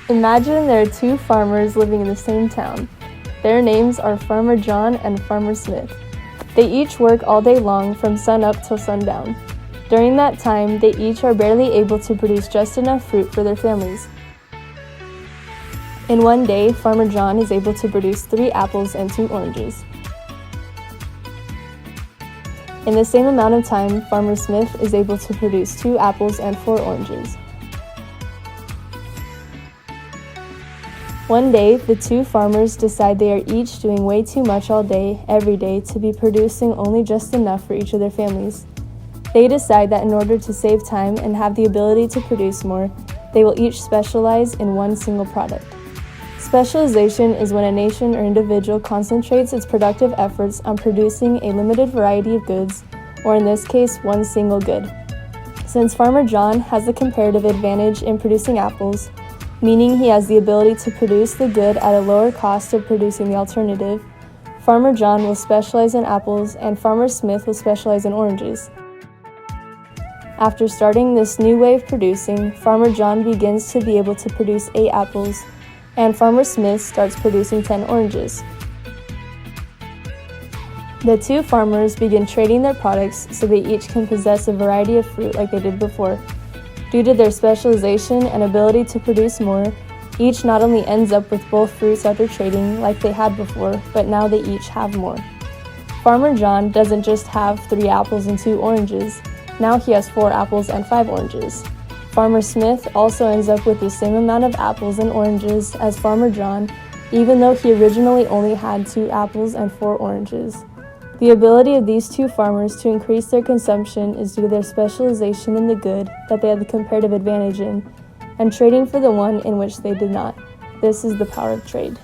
Imagine there are two farmers living in the same town. Their names are Farmer John and Farmer Smith. They each work all day long from sun up till sundown. During that time, they each are barely able to produce just enough fruit for their families. In one day, Farmer John is able to produce 3 apples and 2 oranges. In the same amount of time, Farmer Smith is able to produce 2 apples and 4 oranges. One day, the two farmers decide they are each doing way too much all day, every day, to be producing only just enough for each of their families. They decide that in order to save time and have the ability to produce more, they will each specialize in one single product. Specialization is when a nation or individual concentrates its productive efforts on producing a limited variety of goods, or in this case, one single good. Since Farmer John has the comparative advantage in producing apples, meaning he has the ability to produce the good at a lower cost of producing the alternative, Farmer John will specialize in apples and Farmer Smith will specialize in oranges. After starting this new way of producing, Farmer John begins to be able to produce 8 apples, and Farmer Smith starts producing 10 oranges. The two farmers begin trading their products so they each can possess a variety of fruit like they did before. Due to their specialization and ability to produce more, each not only ends up with both fruits after trading like they had before, but now they each have more. Farmer John doesn't just have 3 apples and 2 oranges, now he has 4 apples and 5 oranges. Farmer Smith also ends up with the same amount of apples and oranges as Farmer John, even though he originally only had 2 apples and 4 oranges. The ability of these two farmers to increase their consumption is due to their specialization in the good that they had the comparative advantage in, and trading for the one in which they did not. This is the power of trade.